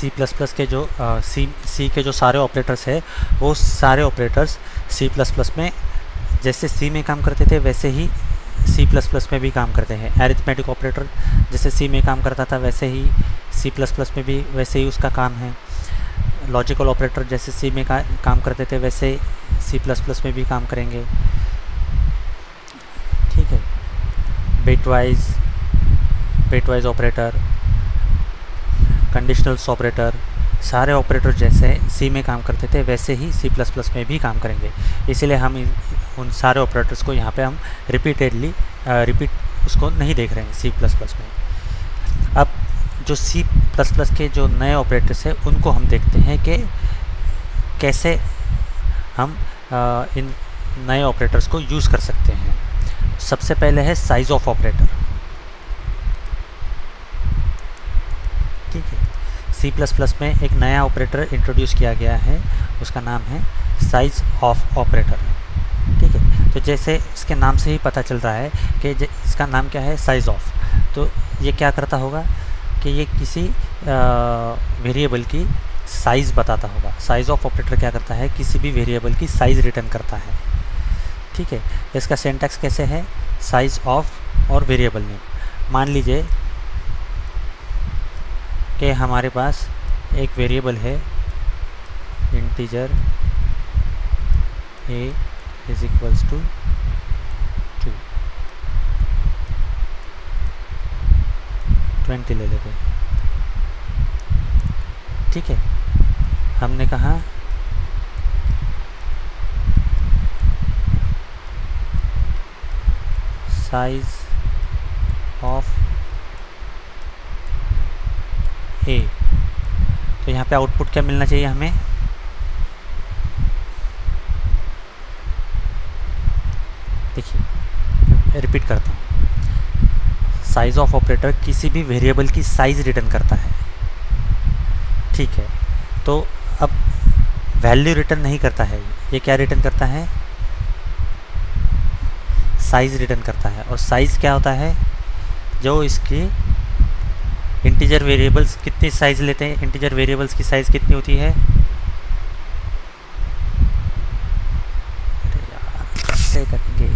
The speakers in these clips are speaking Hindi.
सी प्लस प्लस के जो सी के जो सारे ऑपरेटर्स है वो सारे ऑपरेटर्स सी प्लस प्लस में जैसे सी में काम करते थे वैसे ही सी प्लस प्लस में भी काम करते हैं। अरिथमेटिक ऑपरेटर जैसे सी में काम करता था वैसे ही सी प्लस प्लस में भी वैसे ही उसका काम है। लॉजिकल ऑपरेटर जैसे सी में काम करते थे वैसे सी प्लस प्लस में भी काम करेंगे। ठीक है, बिटवाइज ऑपरेटर, कंडीशनल्स ऑपरेटर, सारे ऑपरेटर जैसे सी में काम करते थे वैसे ही सी प्लस प्लस में भी काम करेंगे। इसीलिए हम उन सारे ऑपरेटर्स को यहाँ पे हम रिपीट उसको नहीं देख रहे हैं सी प्लस प्लस में। अब जो सी प्लस प्लस के जो नए ऑपरेटर्स हैं उनको हम देखते हैं कि कैसे हम इन नए ऑपरेटर्स को यूज़ कर सकते हैं। सबसे पहले है साइज़ ऑफ ऑपरेटर। ठीक है, सी प्लस प्लस में एक नया ऑपरेटर इंट्रोड्यूस किया गया है, उसका नाम है साइज़ ऑफ ऑपरेटर। ठीक है, तो जैसे इसके नाम से ही पता चल रहा है कि इसका नाम क्या है, साइज़ ऑफ। तो ये क्या करता होगा कि ये किसी वेरिएबल की साइज़ बताता होगा। साइज़ ऑफ ऑपरेटर क्या करता है, किसी भी वेरिएबल की साइज़ रिटर्न करता है। ठीक है, इसका सिंटैक्स कैसे है, साइज़ ऑफ और वेरिएबल नेम। मान लीजिए कि हमारे पास एक वेरिएबल है integer a is equals to 2, 20 ले लेते हैं। ठीक है, हमने कहा साइज ऑफ ए, तो यहाँ पे आउटपुट क्या मिलना चाहिए हमें, देखिए रिपीट करता हूँ, साइज ऑफ ऑपरेटर किसी भी वेरिएबल की साइज़ रिटर्न करता है। ठीक है, तो अब वैल्यू रिटर्न नहीं करता है, ये क्या रिटर्न करता है, साइज़ रिटर्न करता है। और साइज़ क्या होता है, जो इसकी इंटीजर वेरिएबल्स कितनी साइज़ लेते हैं, इंटीजर वेरिएबल्स की साइज़ कितनी होती है, अरे यार कैसे करेंगे,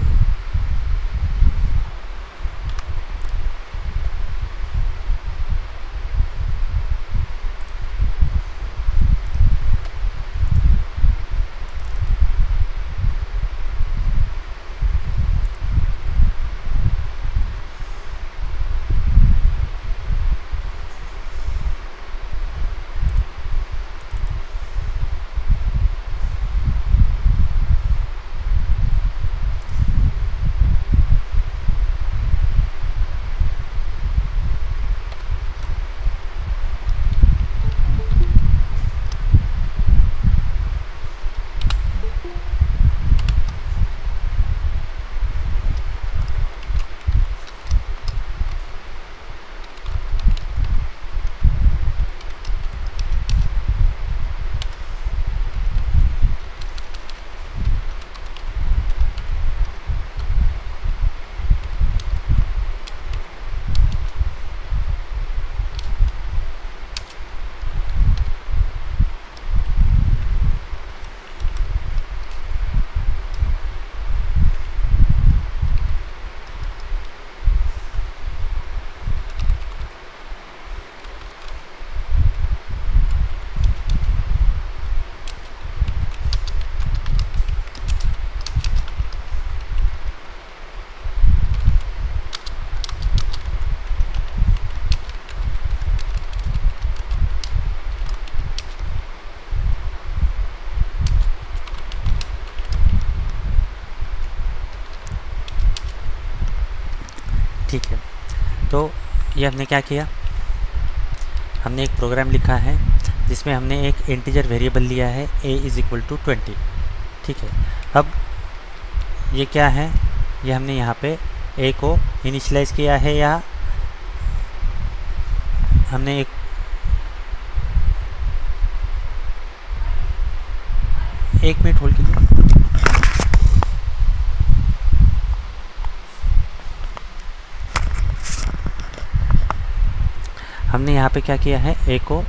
ठीक है। तो ये हमने क्या किया, हमने एक प्रोग्राम लिखा है जिसमें हमने एक इंटीजर वेरिएबल लिया है a इज़ इक्वल टू 20। ठीक है, अब ये क्या है, ये हमने यहाँ पे a को इनिशियलाइज़ किया है या हमने एक मिनट होल्ड कीजिए। हमने यहाँ पे क्या किया है, a को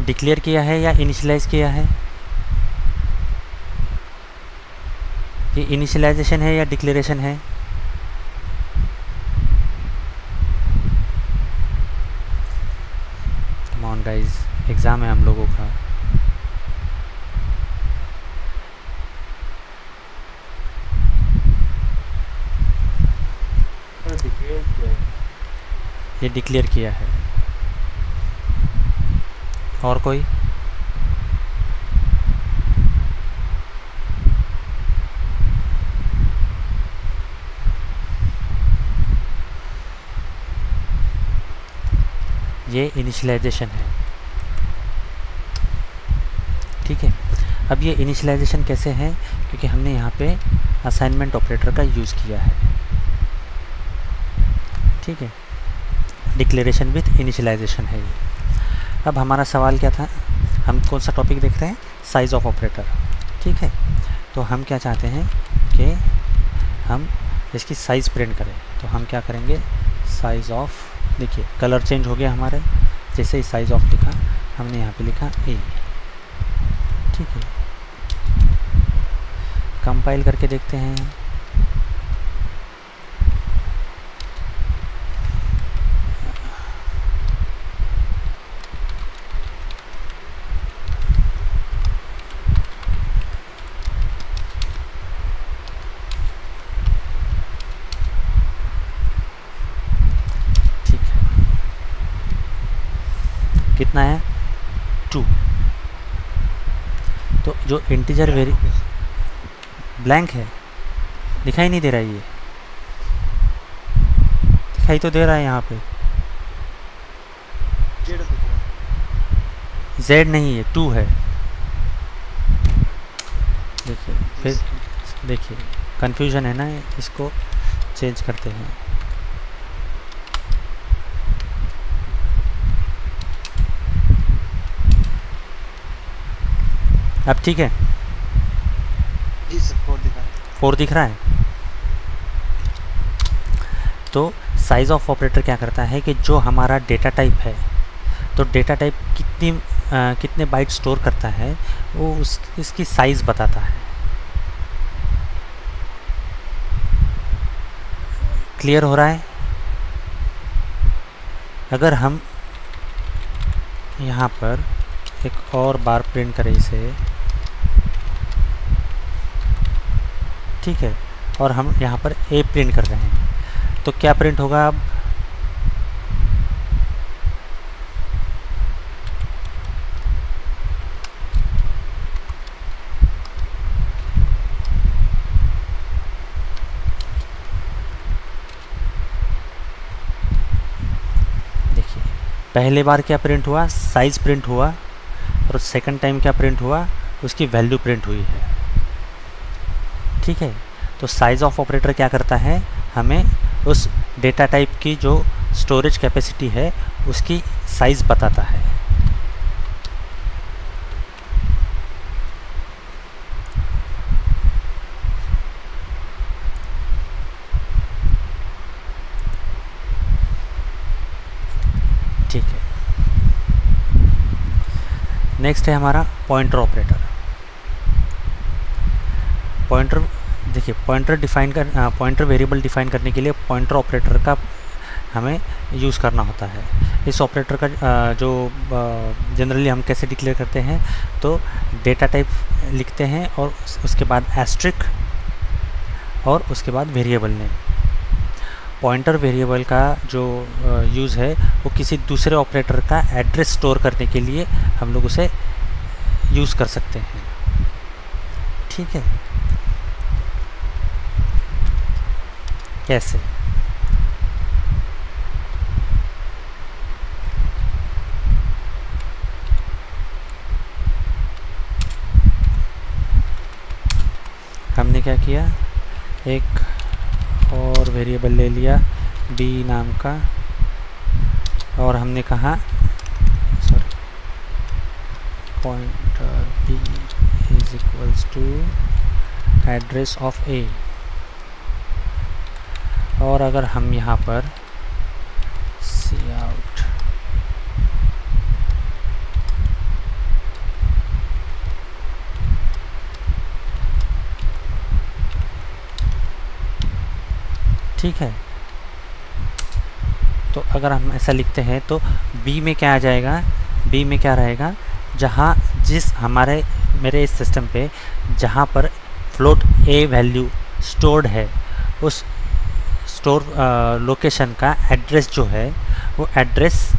डिक्लेयर किया है या इनिशियलाइज किया है? ये इनिशियलाइजेशन है या डिक्लेरेशन है? कम ऑन गाइस, एग्ज़ाम है हम लोगों का। ये डिक्लेयर किया है। और कोई? ये इनिशियलाइजेशन है। ठीक है, अब ये इनिशियलाइजेशन कैसे है? क्योंकि हमने यहाँ पे असाइनमेंट ऑपरेटर का यूज़ किया है। ठीक है, डिक्लेरेशन विथ इनिशियलाइजेशन है ये। अब हमारा सवाल क्या था? हम कौन सा टॉपिक देख रहे हैं? Size of operator. ठीक है, तो हम क्या चाहते हैं कि हम इसकी साइज़ प्रिंट करें। तो हम क्या करेंगे? साइज़ ऑफ, देखिए कलर चेंज हो गया हमारे। जैसे ही साइज़ ऑफ लिखा, हमने यहाँ पे लिखा ए। ठीक है, कंपाइल करके देखते हैं। कितना है? 2। तो जो इंटीजर ब्लैंक है, दिखाई नहीं दे रहा है। ये दिखाई तो दे रहा है यहाँ पे, Z नहीं है, 2 है। देखिए फिर, देखिए कन्फ्यूज़न है ना, इसको चेंज करते हैं। अब ठीक है जी सर, 4 दिखा है। 4 दिख रहा है। तो साइज़ ऑफ ऑपरेटर क्या करता है कि जो हमारा डेटा टाइप है, तो डेटा टाइप कितने बाइट स्टोर करता है, वो इसकी साइज़ बताता है। क्लियर हो रहा है? अगर हम यहाँ पर एक और बार प्रिंट करें इसे, ठीक है, और हम यहाँ पर ए प्रिंट कर रहे हैं, तो क्या प्रिंट होगा? अब देखिए, पहले बार क्या प्रिंट हुआ? साइज़ प्रिंट हुआ, और सेकंड टाइम क्या प्रिंट हुआ? उसकी वैल्यू प्रिंट हुई है। ठीक है, तो साइज़ ऑफ ऑपरेटर क्या करता है? हमें उस डेटा टाइप की जो स्टोरेज कैपेसिटी है उसकी साइज़ बताता है। ठीक है, नेक्स्ट है हमारा पॉइंटर ऑपरेटर। पॉइंटर, देखिए पॉइंटर वेरिएबल डिफाइन करने के लिए पॉइंटर ऑपरेटर का हमें यूज़ करना होता है। इस ऑपरेटर का जो जनरली हम कैसे डिक्लेयर करते हैं, तो डेटा टाइप लिखते हैं और उसके बाद एस्ट्रिक और उसके बाद वेरिएबल नेम। पॉइंटर वेरिएबल का जो यूज़ है वो किसी दूसरे ऑपरेटर का एड्रेस स्टोर करने के लिए हम लोग उसे यूज़ कर सकते हैं। ठीक है, कैसे? हमने क्या किया? एक और वेरिएबल ले लिया b नाम का, और हमने कहा sorry pointer b is equals to address of a। और अगर हम यहाँ पर cout ठीक है। तो अगर हम ऐसा लिखते हैं तो बी में क्या आ जाएगा, बी में क्या रहेगा, जहाँ मेरे इस सिस्टम पे जहाँ पर फ्लोट ए वैल्यू स्टोर्ड है, उस स्टोर लोकेशन का एड्रेस जो है वो एड्रेस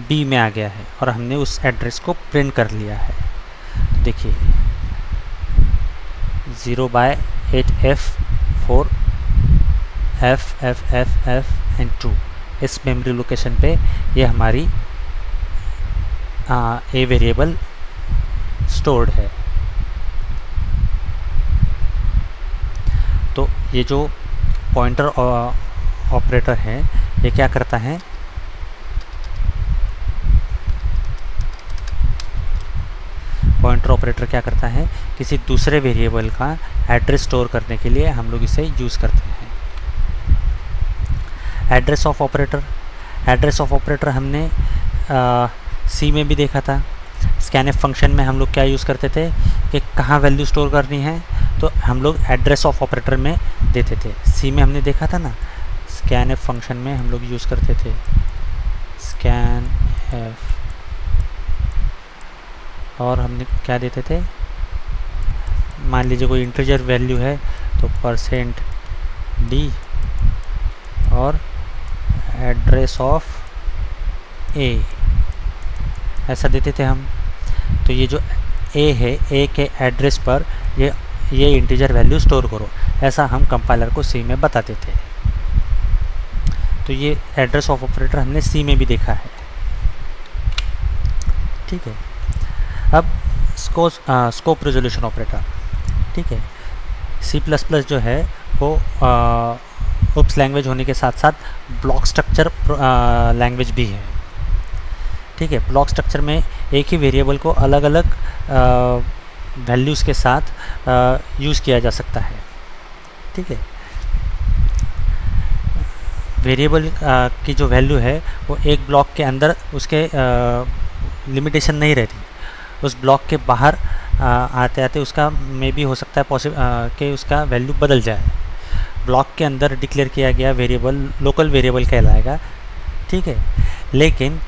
बी में आ गया है और हमने उस एड्रेस को प्रिंट कर लिया है। तो देखिए 0/8F4 F एंड 2 इस मेमोरी लोकेशन पे ये हमारी ए वेरिएबल स्टोर्ड है। तो ये जो पॉइंटर ऑपरेटर है ये क्या करता है, पॉइंटर ऑपरेटर क्या करता है, किसी दूसरे वेरिएबल का एड्रेस स्टोर करने के लिए हम लोग इसे यूज़ करते हैं। एड्रेस ऑफ ऑपरेटर हमने सी में भी देखा था। स्कैनएफ फंक्शन में हम लोग क्या यूज़ करते थे कि कहाँ वैल्यू स्टोर करनी है तो हम लोग एड्रेस ऑफ ऑपरेटर में देते थे। सी में हमने देखा था ना, स्कैनएफ फंक्शन में हम लोग यूज़ करते थे स्कैनएफ, और हमने क्या देते थे, मान लीजिए कोई इंटीजर वैल्यू है तो %d और एड्रेस ऑफ ए ऐसा देते थे हम। तो ये जो ए है, ए के एड्रेस पर ये इंटीजर वैल्यू स्टोर करो, ऐसा हम कंपाइलर को सी में बताते थे। तो ये एड्रेस ऑफ ऑपरेटर हमने सी में भी देखा है, ठीक है। अब स्कोप रेजोल्यूशन ऑपरेटर, ठीक है। C++ जो है वो उप्स लैंग्वेज होने के साथ साथ ब्लॉक स्ट्रक्चर लैंग्वेज भी है, ठीक है। ब्लॉक स्ट्रक्चर में एक ही वेरिएबल को अलग अलग वैल्यूज़ के साथ यूज़ किया जा सकता है, ठीक है। वेरिएबल की जो वैल्यू है वो एक ब्लॉक के अंदर उसके लिमिटेशन नहीं रहती, उस ब्लॉक के बाहर आते आते उसका मे भी हो सकता है कि उसका वैल्यू बदल जाए। ब्लॉक के अंदर डिक्लेयर किया गया वेरिएबल लोकल वेरिएबल कहलाएगा, ठीक है। लेकिन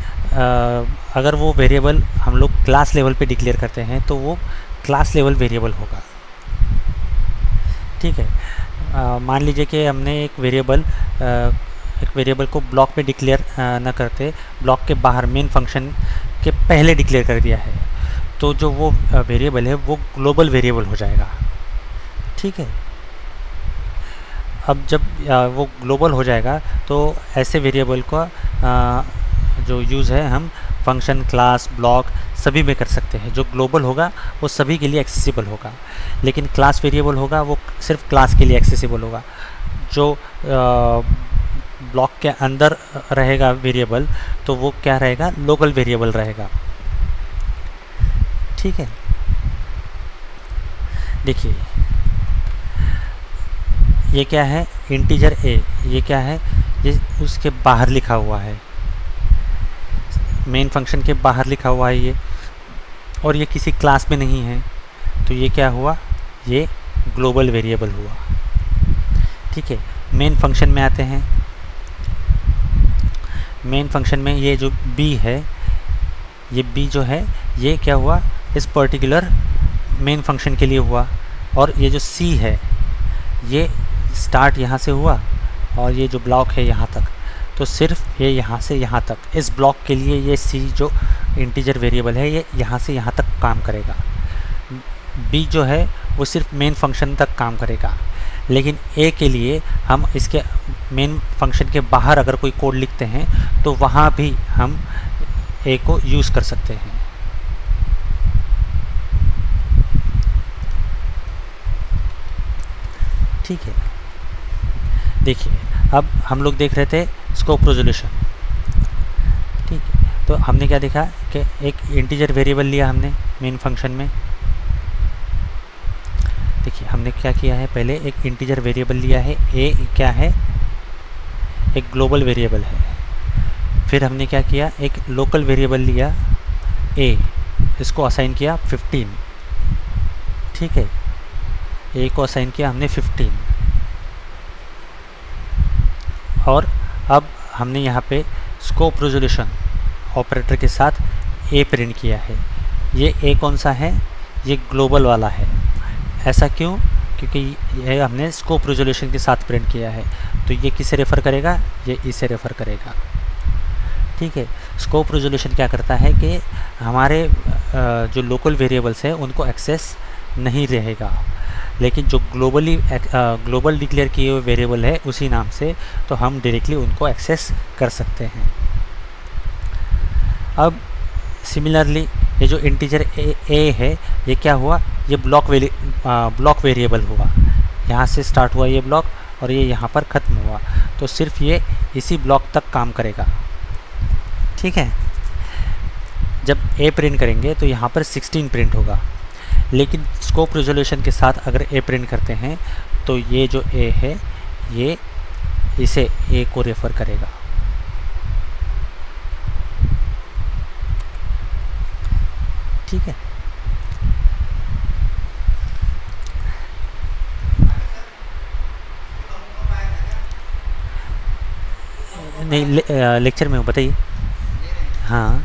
अगर वो वेरिएबल हम लोग क्लास लेवल पे डिक्लेयर करते हैं तो वो क्लास लेवल वेरिएबल होगा, ठीक है। मान लीजिए कि हमने एक वेरिएबल को ब्लॉक में डिक्लेयर न करते, ब्लॉक के बाहर मेन फंक्शन के पहले डिक्लेयर कर दिया है, तो जो वो वेरिएबल है वो ग्लोबल वेरिएबल हो जाएगा, ठीक है। अब जब वो ग्लोबल हो जाएगा तो ऐसे वेरिएबल का जो यूज़ है हम फंक्शन, क्लास, ब्लॉक सभी में कर सकते हैं। जो ग्लोबल होगा वो सभी के लिए एक्सेसिबल होगा, लेकिन क्लास वेरिएबल होगा वो सिर्फ क्लास के लिए एक्सेसिबल होगा। जो ब्लॉक के अंदर रहेगा वेरिएबल तो वो क्या रहेगा, लोकल वेरिएबल रहेगा, ठीक है। देखिए ये क्या है, इंटीजर ए, ये क्या है, ये उसके बाहर लिखा हुआ है, मेन फंक्शन के बाहर लिखा हुआ है ये, और ये किसी क्लास में नहीं है, तो ये क्या हुआ, ये ग्लोबल वेरिएबल हुआ, ठीक है। मेन फंक्शन में आते हैं। मेन फंक्शन में ये जो b है, ये b जो है ये क्या हुआ, इस पर्टिकुलर मेन फंक्शन के लिए हुआ, और ये जो c है ये स्टार्ट यहाँ से हुआ और ये जो ब्लॉक है यहाँ तक, तो सिर्फ ये यहाँ से यहाँ तक, इस ब्लॉक के लिए ये c जो इंटीजर वेरिएबल है ये यहाँ से यहाँ तक काम करेगा। b जो है वो सिर्फ मेन फंक्शन तक काम करेगा, लेकिन a के लिए हम इसके मेन फंक्शन के बाहर अगर कोई कोड लिखते हैं तो वहाँ भी हम a को यूज़ कर सकते हैं, ठीक है। देखिए अब हम लोग देख रहे थे स्कोप रेजोल्यूशन, ठीक है। तो हमने क्या देखा कि एक इंटीजर वेरिएबल लिया हमने मेन फंक्शन में। देखिए हमने क्या किया है, पहले एक इंटीजर वेरिएबल लिया है, ए क्या है, एक ग्लोबल वेरिएबल है। फिर हमने क्या किया, एक लोकल वेरिएबल लिया ए, इसको असाइन किया 15, ठीक है। ए को असाइन किया हमने 15, और अब हमने यहाँ पे स्कोप रेजोल्यूशन ऑपरेटर के साथ ए प्रिंट किया है। ये ए कौन सा है? ये ग्लोबल वाला है। ऐसा क्यों? क्योंकि ये हमने स्कोप रेजोल्यूशन के साथ प्रिंट किया है। तो ये किसे रेफ़र करेगा? ये इसे रेफ़र करेगा। ठीक है। स्कोप रेजोल्यूशन क्या करता है कि हमारे जो लोकल वेरिएबल्स हैं उनको एक्सेस नहीं रहेगा, लेकिन जो ग्लोबल डिक्लेयर किए हुए वेरिएबल है उसी नाम से, तो हम डायरेक्टली उनको एक्सेस कर सकते हैं। अब सिमिलरली ये जो इंटीजर ए है, ये क्या हुआ? ये ब्लॉक वेरिएबल हुआ। यहाँ से स्टार्ट हुआ ये ब्लॉक और ये यहाँ पर ख़त्म हुआ, तो सिर्फ ये इसी ब्लॉक तक काम करेगा। ठीक है। जब ए प्रिंट करेंगे तो यहाँ पर 16 प्रिंट होगा, लेकिन स्कोप रेजोल्यूशन के साथ अगर ए प्रिंट करते हैं तो ये जो ए है ये इसे ए को रेफ़र करेगा। ठीक है। नहीं, लेक्चर में हो, बताइए। हाँ,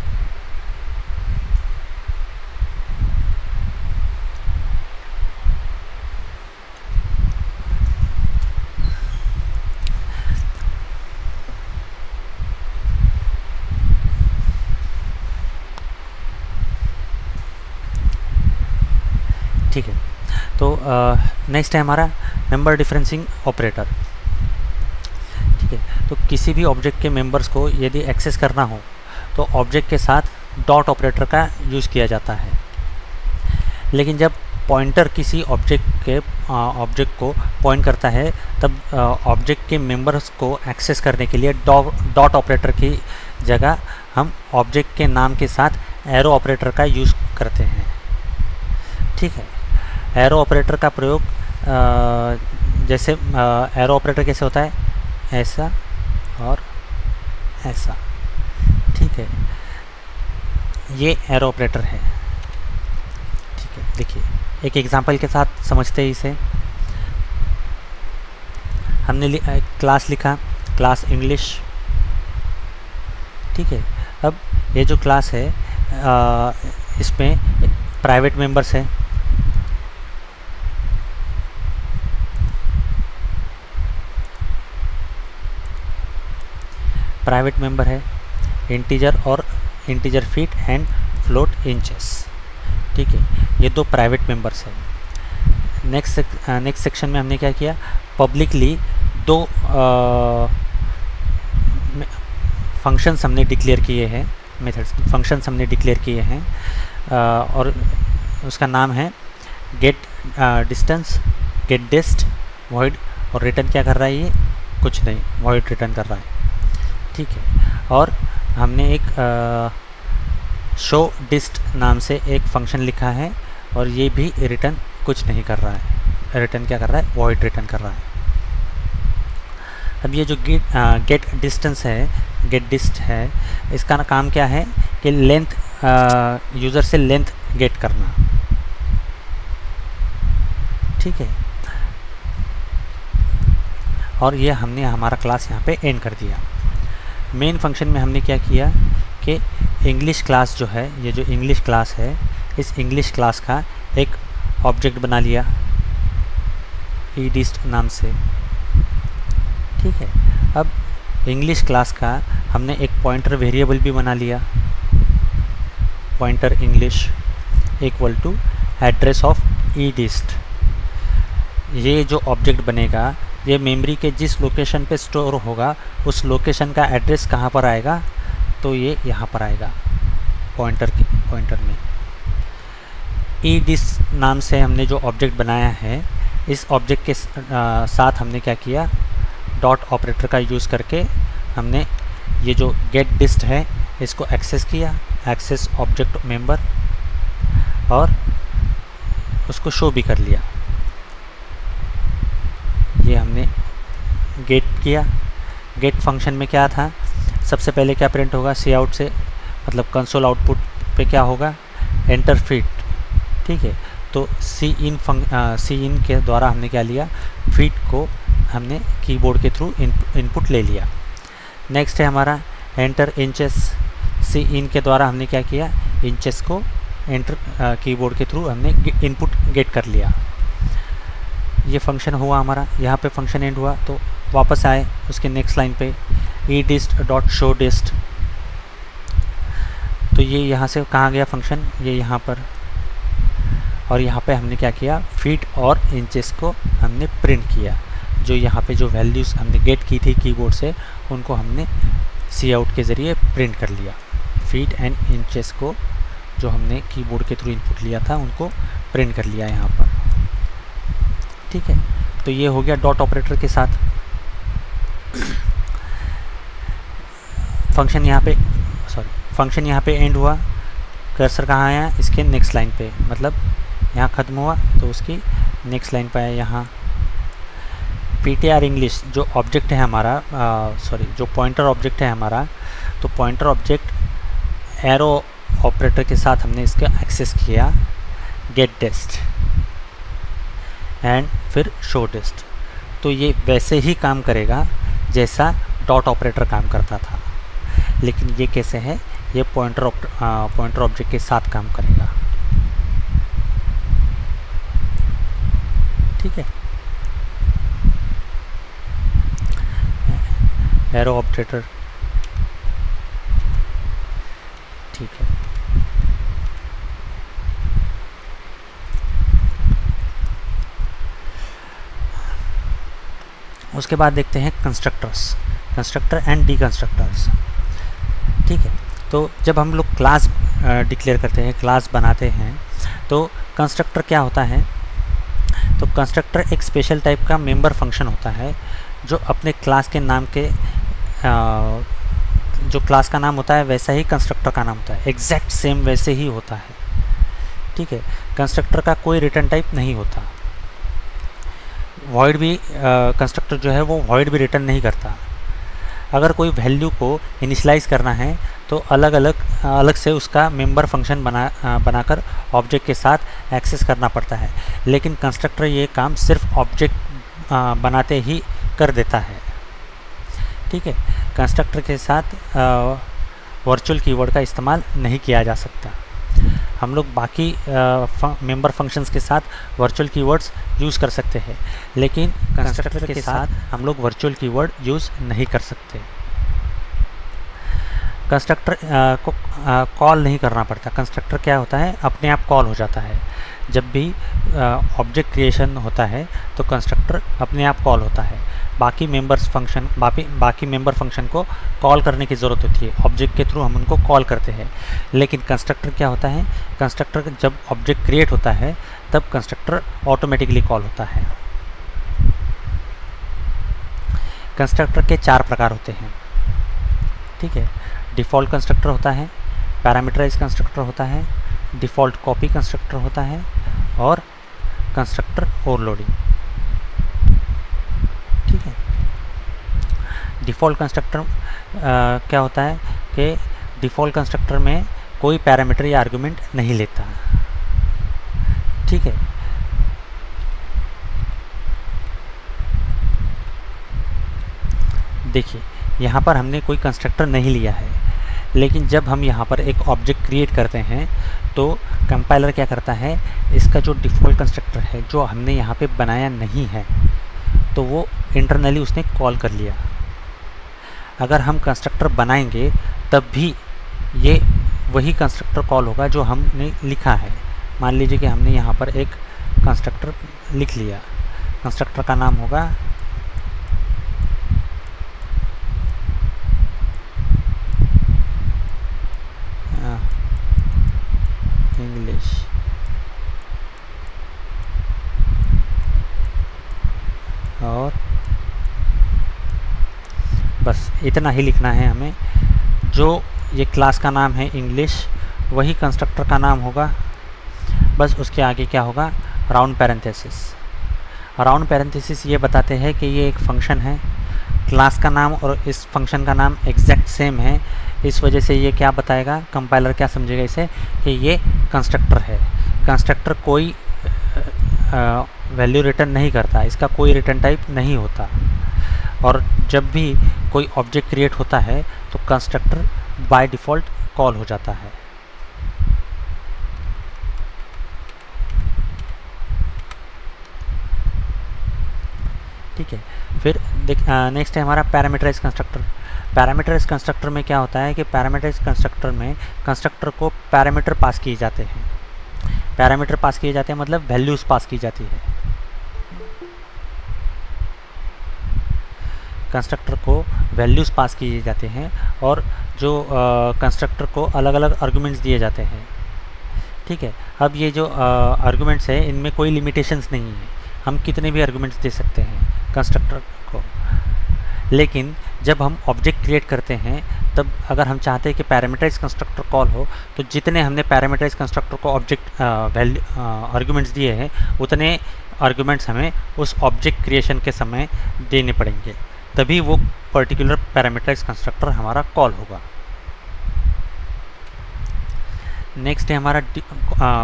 ठीक है। तो नेक्स्ट है हमारा मेंबर डिफरेंसिंग ऑपरेटर। ठीक है। तो किसी भी ऑब्जेक्ट के मेंबर्स को यदि एक्सेस करना हो तो ऑब्जेक्ट के साथ डॉट ऑपरेटर का यूज़ किया जाता है, लेकिन जब पॉइंटर किसी ऑब्जेक्ट को पॉइंट करता है तब ऑब्जेक्ट के मेंबर्स को एक्सेस करने के लिए डॉट ऑपरेटर की जगह हम ऑब्जेक्ट के नाम के साथ एरो ऑपरेटर का यूज़ करते हैं। ठीक है। एरो ऑपरेटर का प्रयोग जैसे एरो ऑपरेटर कैसे होता है? ऐसा और ऐसा। ठीक है। ये एरो ऑपरेटर है। ठीक है। देखिए, एक एग्जांपल के साथ समझते हैं इसे। हमने क्लास लिखा, क्लास इंग्लिश। ठीक है। अब ये जो क्लास है इसमें प्राइवेट मेंबर्स है, प्राइवेट मेंबर है, इंटीजर और integer feet and float inches. ठीक है। ये दो प्राइवेट मेंबर्स हैं। नेक्स्ट सेक्शन में हमने क्या किया? पब्लिकली दो फंक्शंस हमने डिक्लेयर किए हैं, मेथड्स फंक्शंस हमने डिक्लेयर किए हैं, और उसका नाम है गेट डिस्टेंस, गेट डिस्ट, वॉइड, और रिटर्न क्या कर रहा है? ये कुछ नहीं, वॉइड रिटर्न कर रहा है। ठीक है। और हमने एक शो डिस्ट नाम से एक फंक्शन लिखा है और ये भी रिटर्न कुछ नहीं कर रहा है। रिटर्न क्या कर रहा है? वॉइड रिटर्न कर रहा है। अब ये जो गेट डिस्टेंस है, गेट डिस्ट है, इसका काम क्या है कि लेंथ, यूज़र से लेंथ गेट करना। ठीक है। और ये हमने हमारा क्लास यहाँ पे एंड कर दिया। मेन फंक्शन में हमने क्या किया कि इंग्लिश क्लास जो है, ये जो इंग्लिश क्लास है, इस इंग्लिश क्लास का एक ऑब्जेक्ट बना लिया ईडिस्ट नाम से। ठीक है। अब इंग्लिश क्लास का हमने एक पॉइंटर वेरिएबल भी बना लिया, pointer English equal to address of ईडिस्ट। ये जो ऑब्जेक्ट बनेगा ये मेमोरी के जिस लोकेशन पे स्टोर होगा उस लोकेशन का एड्रेस कहाँ पर आएगा? तो ये यहाँ पर आएगा पॉइंटर में। ईडिस्ट नाम से हमने जो ऑब्जेक्ट बनाया है, इस ऑब्जेक्ट के साथ हमने क्या किया? डॉट ऑपरेटर का यूज़ करके हमने ये जो गेट डिस्ट है इसको एक्सेस किया, एक्सेस ऑब्जेक्ट मेंबर, और उसको शो भी कर लिया। ये हमने गेट किया। गेट फंक्शन में क्या था? सबसे पहले क्या प्रिंट होगा? सी आउट से, मतलब कंसोल आउटपुट पे क्या होगा? Enter feet. ठीक है। तो सी इन के द्वारा हमने क्या लिया? फीट को हमने कीबोर्ड के थ्रू इनपुट ले लिया। नेक्स्ट है हमारा एंटर इंचेस। सी इन के द्वारा हमने क्या किया, इंचेस को एंटर कीबोर्ड के थ्रू हमने इनपुट गेट कर लिया। ये फंक्शन हुआ हमारा, यहाँ पे फंक्शन एंड हुआ। तो वापस आए उसके नेक्स्ट लाइन पे edist.showdist। तो ये यहाँ से कहाँ गया फंक्शन, ये यहाँ पर, और यहाँ पे हमने क्या किया, फीट और इंचेस को हमने प्रिंट किया। जो यहाँ पे जो वैल्यूज़ हमने गेट की थी कीबोर्ड से, उनको हमने सी आउट के ज़रिए प्रिंट कर लिया। फीट एंड इंचेस को जो हमने कीबोर्ड के थ्रू इनपुट लिया था, उनको प्रिंट कर लिया यहाँ पर। ठीक है, तो ये हो गया डॉट ऑपरेटर के साथ। फंक्शन यहाँ पे एंड हुआ। कर्सर कहाँ आया, इसके नेक्स्ट लाइन पे, मतलब यहाँ ख़त्म हुआ तो उसकी नेक्स्ट लाइन पे आया यहाँ। ptr इंग्लिश जो ऑब्जेक्ट है हमारा, जो पॉइंटर ऑब्जेक्ट है हमारा, तो पॉइंटर ऑब्जेक्ट एरो ऑपरेटर के साथ हमने इसका एक्सेस किया, getDist एंड फिर showDist। तो ये वैसे ही काम करेगा जैसा डॉट ऑपरेटर काम करता था, लेकिन ये कैसे है, ये पॉइंटर ऑब्जेक्ट के साथ काम करेगा। ठीक है, एरो ऑपरेटर। ठीक है, उसके बाद देखते हैं कंस्ट्रक्टर एंड डीकंस्ट्रक्टर्स। ठीक है, तो जब हम लोग क्लास डिक्लेयर करते हैं, क्लास बनाते हैं, तो कंस्ट्रक्टर क्या होता है, तो कंस्ट्रक्टर एक स्पेशल टाइप का मेंबर फंक्शन होता है जो अपने क्लास के नाम के जो क्लास का नाम होता है वैसा ही कंस्ट्रक्टर का नाम होता है, एग्जैक्ट सेम वैसे ही होता है। ठीक है, कंस्ट्रक्टर का कोई रिटर्न टाइप नहीं होता। वॉइड भी कंस्ट्रक्टर जो है वो वॉइड भी रिटर्न नहीं करता। अगर कोई वैल्यू को इनिशियलाइज़ करना है तो अलग से उसका मेंबर फंक्शन बनाकर ऑब्जेक्ट के साथ एक्सेस करना पड़ता है, लेकिन कंस्ट्रक्टर ये काम सिर्फ ऑब्जेक्ट बनाते ही कर देता है। ठीक है, कंस्ट्रक्टर के साथ वर्चुअल कीवर्ड का इस्तेमाल नहीं किया जा सकता। हम लोग बाकी मेंबर फंक्शंस के साथ वर्चुअल कीवर्ड्स यूज़ कर सकते हैं, लेकिन कंस्ट्रक्टर के साथ हम लोग वर्चुअल कीवर्ड यूज़ नहीं कर सकते। कंस्ट्रक्टर को कॉल नहीं करना पड़ता। कंस्ट्रक्टर क्या होता है, अपने आप कॉल हो जाता है। जब भी ऑब्जेक्ट क्रिएशन होता है तो कंस्ट्रक्टर अपने आप कॉल होता है। बाकी मेंबर फंक्शन को कॉल करने की ज़रूरत होती है, ऑब्जेक्ट के थ्रू हम उनको कॉल करते हैं। लेकिन कंस्ट्रक्टर क्या होता है, कंस्ट्रक्टर जब ऑब्जेक्ट क्रिएट होता है तब कंस्ट्रक्टर ऑटोमेटिकली कॉल होता है। कंस्ट्रक्टर के 4 प्रकार होते हैं। ठीक है, डिफ़ॉल्ट कंस्ट्रक्टर होता है, पैरामीटराइज कंस्ट्रक्टर होता है, डिफ़ॉल्ट कॉपी कंस्ट्रक्टर होता है और कंस्ट्रक्टर ओवरलोडिंग। ठीक है, डिफ़ॉल्ट कंस्ट्रक्टर क्या होता है कि डिफ़ॉल्ट कंस्ट्रक्टर में कोई पैरामीटर या आर्गुमेंट नहीं लेता। ठीक है, देखिए यहाँ पर हमने कोई कंस्ट्रक्टर नहीं लिया है, लेकिन जब हम यहाँ पर एक ऑब्जेक्ट क्रिएट करते हैं तो कंपाइलर क्या करता है, इसका जो डिफ़ॉल्ट कंस्ट्रक्टर है जो हमने यहाँ पे बनाया नहीं है तो वो इंटरनली उसने कॉल कर लिया। अगर हम कंस्ट्रक्टर बनाएंगे तब भी ये वही कंस्ट्रक्टर कॉल होगा जो हमने लिखा है। मान लीजिए कि हमने यहाँ पर एक कंस्ट्रक्टर लिख लिया, कंस्ट्रक्टर का नाम होगा इंग्लिश, और बस इतना ही लिखना है हमें। जो ये क्लास का नाम है इंग्लिश, वही कंस्ट्रक्टर का नाम होगा। बस उसके आगे क्या होगा, राउंड पैरेंथेसिस। राउंड पैरेंथेसिस ये बताते हैं कि ये एक फंक्शन है, क्लास का नाम और इस फंक्शन का नाम एग्जैक्ट सेम है। इस वजह से ये क्या बताएगा, कंपाइलर क्या समझेगा इसे कि ये कंस्ट्रक्टर है। कंस्ट्रक्टर कोई वैल्यू रिटर्न नहीं करता, इसका कोई रिटर्न टाइप नहीं होता। और जब भी कोई ऑब्जेक्ट क्रिएट होता है तो कंस्ट्रक्टर बाय डिफ़ॉल्ट कॉल हो जाता है। ठीक है, फिर नेक्स्ट है हमारा पैरामीटराइज कंस्ट्रक्टर। पैरामीटराइज कंस्ट्रक्टर में क्या होता है कि पैरामीटराइज कंस्ट्रक्टर में कंस्ट्रक्टर को पैरामीटर पास किए जाते हैं। पैरामीटर पास किए जाते हैं मतलब वैल्यूज़ पास की जाती है। कंस्ट्रक्टर को वैल्यूज़ पास किए जाते हैं और जो कंस्ट्रक्टर को अलग अलग आर्गुमेंट्स दिए जाते हैं। ठीक है, अब ये जो आर्गुमेंट्स है इनमें कोई लिमिटेशंस नहीं है, हम कितने भी आर्गुमेंट्स दे सकते हैं कंस्ट्रक्टर को। लेकिन जब हम ऑब्जेक्ट क्रिएट करते हैं तब अगर हम चाहते हैं कि पैरामीटराइज कंस्ट्रक्टर कॉल हो तो जितने हमने पैरामीटराइज कंस्ट्रक्टर को ऑब्जेक्ट आर्गुमेंट्स दिए हैं उतने आर्गुमेंट्स हमें उस ऑब्जेक्ट क्रिएशन के समय देने पड़ेंगे, तभी वो पर्टिकुलर पैरामीटराइज कंस्ट्रक्टर हमारा कॉल होगा। नेक्स्ट है हमारा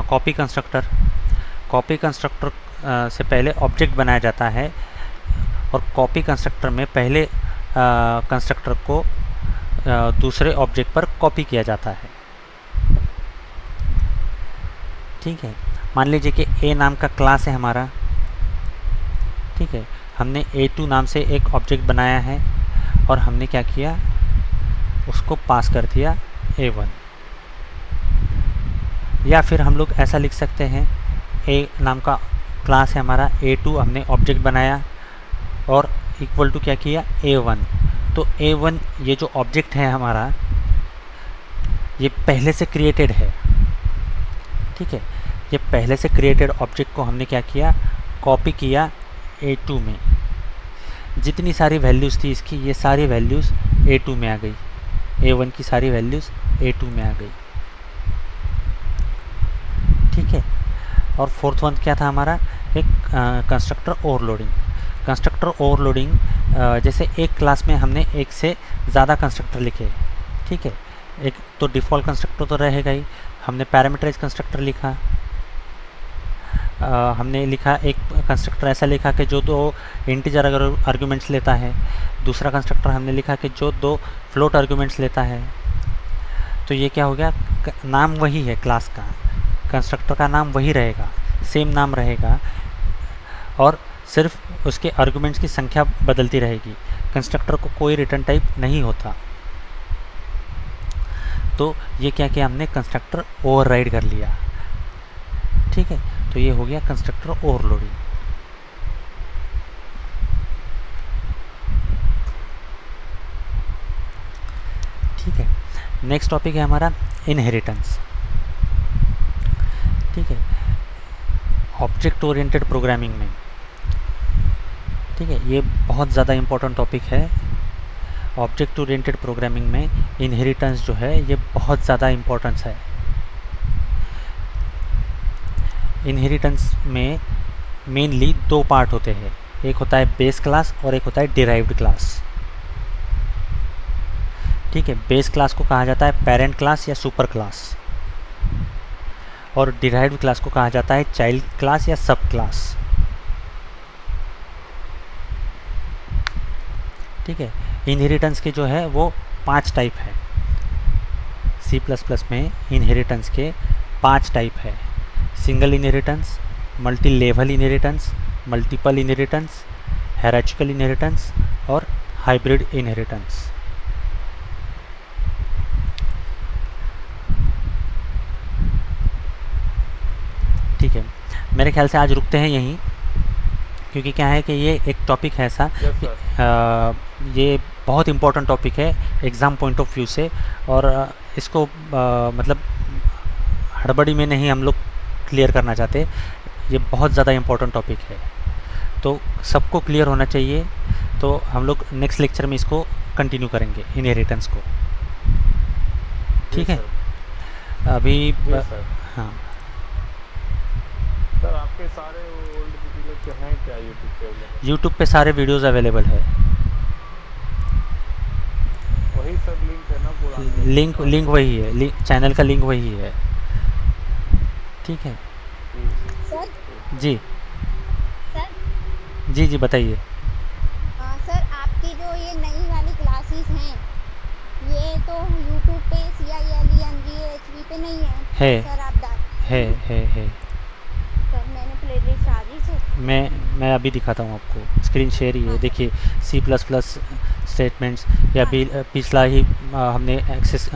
कॉपी कंस्ट्रक्टर। कॉपी कंस्ट्रक्टर से पहले ऑब्जेक्ट बनाया जाता है और कॉपी कंस्ट्रक्टर में पहले कंस्ट्रक्टर को दूसरे ऑब्जेक्ट पर कॉपी किया जाता है। ठीक है, मान लीजिए कि ए नाम का क्लास है हमारा। ठीक है, हमने A2 नाम से एक ऑब्जेक्ट बनाया है और हमने क्या किया, उसको पास कर दिया A1। या फिर हम लोग ऐसा लिख सकते हैं, A नाम का क्लास है हमारा, A2 हमने ऑब्जेक्ट बनाया और इक्वल टू क्या किया A1। तो A1 ये जो ऑब्जेक्ट है हमारा ये पहले से क्रिएटेड है। ठीक है, ये पहले से क्रिएटेड ऑब्जेक्ट को हमने क्या किया, कॉपी किया A2 में। जितनी सारी वैल्यूज़ थी इसकी, ये सारी वैल्यूज़ A2 में आ गई। A1 की सारी वैल्यूज़ A2 में आ गई। ठीक है, और फोर्थ वन क्या था हमारा, एक कंस्ट्रक्टर ओवरलोडिंग। कंस्ट्रक्टर ओवरलोडिंग जैसे एक क्लास में हमने एक से ज़्यादा कंस्ट्रक्टर लिखे। ठीक है, एक तो डिफ़ॉल्ट कंस्ट्रक्टर तो रहेगा ही, हमने पैरामीटराइज कंस्ट्रक्टर लिखा। हमने लिखा एक कंस्ट्रक्टर ऐसा लिखा कि जो 2 इंटीजर आर्गुमेंट्स लेता है। दूसरा कंस्ट्रक्टर हमने लिखा कि जो 2 फ्लोट आर्गुमेंट्स लेता है। तो ये क्या हो गया, नाम वही है क्लास का, कंस्ट्रक्टर का नाम वही रहेगा, सेम नाम रहेगा और सिर्फ उसके आर्गुमेंट्स की संख्या बदलती रहेगी। कंस्ट्रक्टर को कोई रिटर्न टाइप नहीं होता। तो ये क्या किया हमने, कंस्ट्रक्टर ओवरराइड कर लिया। ठीक है, तो ये हो गया कंस्ट्रक्टर ओवरलोडिंग। ठीक है, नेक्स्ट टॉपिक है हमारा इनहेरिटेंस। ठीक है, ऑब्जेक्ट ओरिएंटेड प्रोग्रामिंग में, ठीक है, ये बहुत ज़्यादा इम्पोर्टेंट टॉपिक है। ऑब्जेक्ट ओरिएंटेड प्रोग्रामिंग में इनहेरिटेंस जो है ये बहुत ज़्यादा इम्पोर्टेंस है। इनहेरिटेंस में मेनली 2 पार्ट होते हैं, एक होता है बेस क्लास और एक होता है डिराइव्ड क्लास। ठीक है, बेस क्लास को कहा जाता है पेरेंट क्लास या सुपर क्लास और डिराइव्ड क्लास को कहा जाता है चाइल्ड क्लास या सब क्लास। ठीक है, इनहेरिटेंस के जो है वो 5 टाइप है। C++ में इनहेरिटेंस के 5 टाइप है। Single inheritance, multi level inheritance, multiple inheritance, hierarchical inheritance और हाइब्रिड इनहेरिटेंस। ठीक है, मेरे ख्याल से आज रुकते हैं यहीं, क्योंकि क्या है कि ये एक टॉपिक है ऐसा, ये बहुत इम्पोर्टेंट टॉपिक है एग्ज़ाम पॉइंट ऑफ व्यू से और इसको मतलब हड़बड़ी में नहीं हम लोग क्लियर करना चाहते। ये बहुत ज़्यादा इम्पोर्टेंट टॉपिक है तो सबको क्लियर होना चाहिए। तो हम लोग नेक्स्ट लेक्चर में इसको कंटिन्यू करेंगे इनहेरिटेंस को। ठीक है, अभी हाँ सर, आपके सारे ओल्ड वीडियो हैं क्या यूट्यूब पे? यूट्यूब पे सारे वीडियोस अवेलेबल है। वही सब लिंक है ना पूरा? लिंक वही है, चैनल का लिंक वही है। ठीक है सर। जी सर जी बताइए। सर, आपकी जो ये नई वाली क्लास क्लासेस हैं ये तो यूट्यूब पे CILENGHV पे नहीं है सर, आप है सर मैंने प्लेलिस्ट डाली सर। मैं अभी दिखाता हूँ आपको, स्क्रीन शेयर ही है। देखिए C++ स्टेटमेंट्स, या अभी पिछला ही हमने एक्सेस,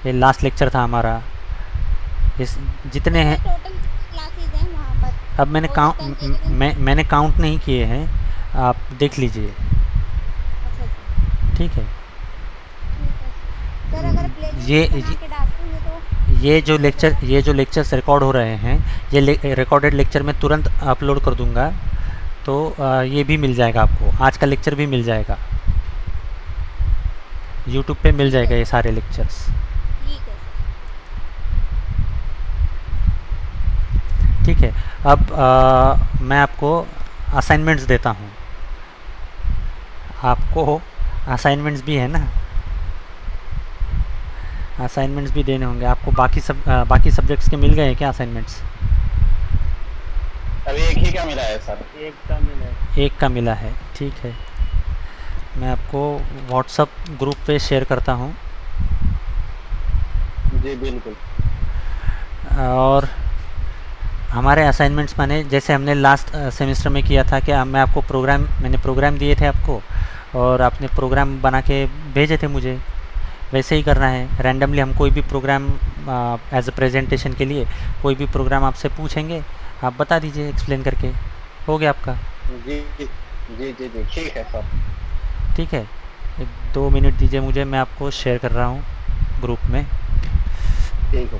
ये लास्ट लेक्चर था हमारा, इस जितने हैं टोटल क्लासेस हैं वहाँ पर। अब मैंने काउंट नहीं किए हैं, आप देख लीजिए। अच्छा सर, ठीक है, सर अगर प्लेलिस्ट बना के डालते हैं तो ये जो लेक्चर्स रिकॉर्ड हो रहे हैं, ये रिकॉर्डेड लेक्चर में तुरंत अपलोड कर दूंगा, तो ये भी मिल जाएगा आपको, आज का लेक्चर भी मिल जाएगा, यूट्यूब पे मिल जाएगा ये सारे लेक्चर्स। ठीक है ठीक है, अब मैं आपको असाइनमेंट्स देता हूँ। आपको असाइनमेंट्स भी है ना, असाइनमेंट्स भी देने होंगे आपको। बाकी सब्जेक्ट्स के मिल गए हैं क्या असाइनमेंट्स? अभी एक ही का मिला है सर। एक का मिला है, ठीक है। मैं आपको व्हाट्सएप ग्रुप पे शेयर करता हूँ। जी बिल्कुल। और हमारे असाइनमेंट्स माने जैसे हमने लास्ट सेमेस्टर में किया था कि मैंने प्रोग्राम दिए थे आपको, और आपने प्रोग्राम बना के भेजे थे मुझे, वैसे ही करना है। रैंडमली हम कोई भी प्रोग्राम एज अ प्रेजेंटेशन के लिए कोई भी प्रोग्राम आपसे पूछेंगे, आप बता दीजिए एक्सप्लेन करके, हो गया आपका। जी जी जी जी ठीक है सर। ठीक है, 2 मिनट दीजिए मुझे, मैं आपको शेयर कर रहा हूँ ग्रुप में। ठीक है।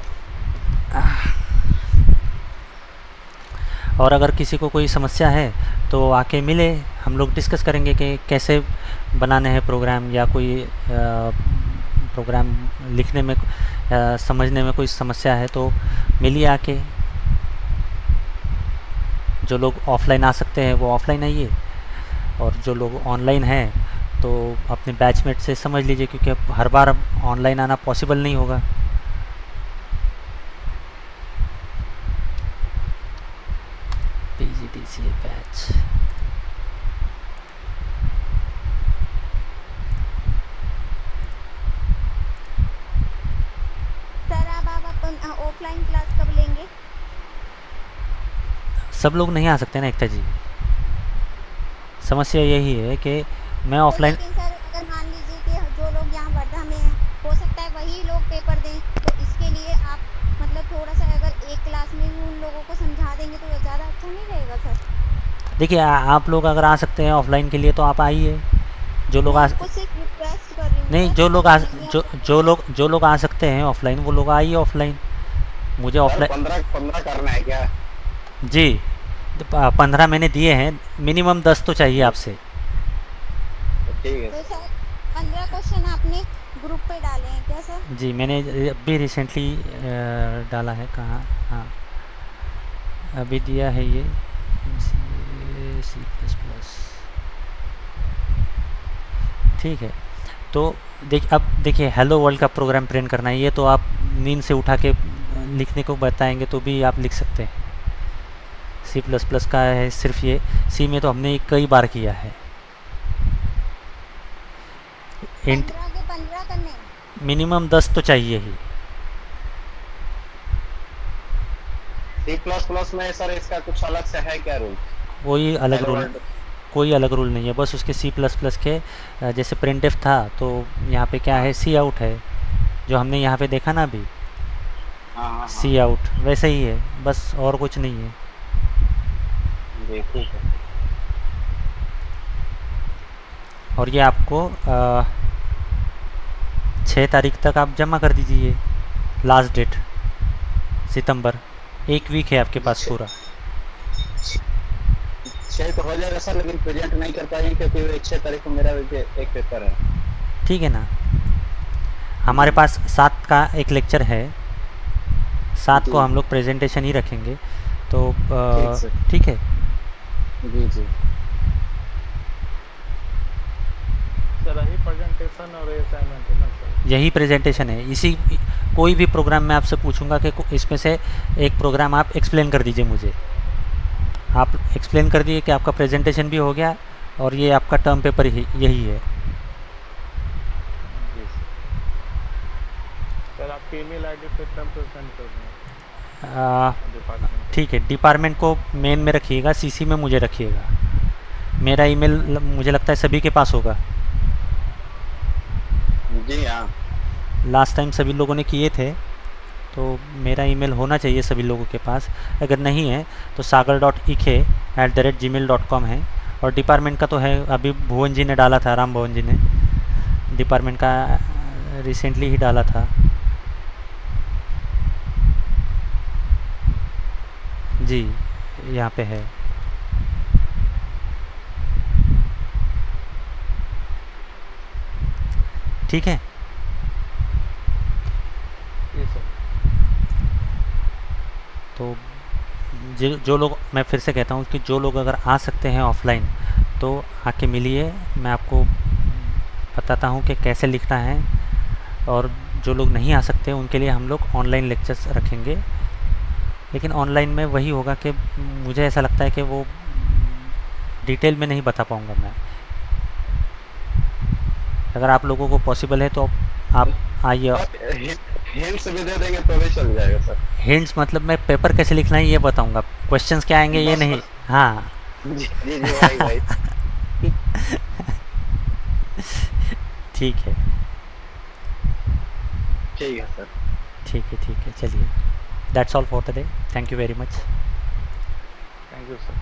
और अगर किसी को कोई समस्या है तो आके मिले, हम लोग डिस्कस करेंगे कि कैसे बनाने हैं प्रोग्राम, या कोई प्रोग्राम लिखने में समझने में कोई समस्या है तो मिलिए आके। जो लोग ऑफलाइन आ सकते हैं वो ऑफलाइन आइए, और जो लोग ऑनलाइन हैं तो अपने बैचमेट से समझ लीजिए, क्योंकि अब हर बार ऑनलाइन आना पॉसिबल नहीं होगा। PGDCA बैच, सर आप अपन ऑफलाइन क्लास कब लेंगे? सब लोग नहीं आ सकते ना एकता जी, समस्या यही है कि मैं ऑफलाइन। लेकिन सर अगर मान लीजिए कि जो लोग यहाँ वर्धा में हैं, हो सकता है वही लोग पेपर दें, तो इसके लिए आप मतलब थोड़ा सा अगर एक क्लास में भी उन लोगों को समझा देंगे तो ज़्यादा अच्छा नहीं रहेगा सर? देखिए आप लोग अगर आ सकते हैं ऑफलाइन के लिए तो आप आइए। जो लोग रिक्वेस्ट कर रही हूँ नहीं, जो लोग आ सकते हैं ऑफलाइन वो लोग आइए ऑफलाइन। मुझे ऑफलाइन 15 करना है क्या? जी 15 मैंने दिए हैं, मिनिमम 10 तो चाहिए आपसे। ठीक है। तो सर 15 क्वेश्चन आपने ग्रुप पे डाले हैं क्या सर? जी मैंने अभी रिसेंटली डाला है, कहाँ, हाँ अभी दिया है ये C++। ठीक है, तो अब देखिए हेलो वर्ल्ड का प्रोग्राम प्रिंट करना है, ये तो आप नींद से उठा के लिखने को बताएंगे तो भी आप लिख सकते हैं। C++ का है सिर्फ ये, C में तो हमने कई बार किया है। 15 के 15 करने हैं? मिनिमम 10 तो चाहिए ही। C++ में सर इसका कुछ अलग से है क्या रूल? कोई अलग रूल नहीं है, बस उसके C++ के जैसे printf था तो यहाँ पे क्या है, सी आउट है, जो हमने यहाँ पे देखा ना अभी, सी आउट वैसे ही है, बस और कुछ नहीं है। ठीक है। और ये आपको 6 तारीख तक आप जमा कर दीजिए, लास्ट डेट सितंबर, 1 वीक है आपके पास पूरा। 6 तो हो जाएगा सर, लेकिन प्रेजेंट नहीं कर पाएंगे क्योंकि 6 तारीख को मेरा एक पेपर है। ठीक है ना, हमारे पास 7 का एक लेक्चर है, 7 को हम लोग प्रेजेंटेशन ही रखेंगे, तो ठीक है। जी जी सर यही प्रेजेंटेशन और असाइनमेंट है ना सर? यही प्रेजेंटेशन है। इसी कोई भी प्रोग्राम मैं आपसे पूछूंगा कि इसमें से एक प्रोग्राम आप एक्सप्लेन कर दीजिए मुझे, आप एक्सप्लेन कर दिए कि आपका प्रेजेंटेशन भी हो गया और ये आपका टर्म पेपर यही है। ईमेल आईडी पे टेम्पलेट सेंड कर दूँगा डिपार्टमेंट। ठीक है, डिपार्टमेंट को मेन में रखिएगा, सीसी में मुझे रखिएगा। मेरा ईमेल मुझे लगता है सभी के पास होगा। जी हाँ, लास्ट टाइम सभी लोगों ने किए थे, तो मेरा ईमेल होना चाहिए सभी लोगों के पास। अगर नहीं है तो sagar.ikhe@gmail.com है। और डिपार्टमेंट का तो है, अभी भुवन जी ने डाला था, राम भुवन जी ने डिपार्टमेंट का रिसेंटली ही डाला था। जी यहाँ पे है। ठीक है, जी सर। तो जो लोग, मैं फिर से कहता हूँ कि जो लोग अगर आ सकते हैं ऑफलाइन तो आके मिलिए, मैं आपको बताता हूँ कि कैसे लिखना है। और जो लोग नहीं आ सकते उनके लिए हम लोग ऑनलाइन लेक्चर्स रखेंगे, लेकिन ऑनलाइन में वही होगा कि मुझे ऐसा लगता है कि वो डिटेल में नहीं बता पाऊँगा मैं। अगर आप लोगों को पॉसिबल है तो आप आइए। हिंट्स भी दे देंगे तो भी चल जाएगा सर। हिंट्स मतलब मैं पेपर कैसे लिखना है ये बताऊंगा, क्वेश्चंस क्या आएंगे ये नहीं। हाँ जी जी भाई ठीक है, ठीक है सर। ठीक है, चलिए, that's all for the day. Thank you very much. Thank you sir.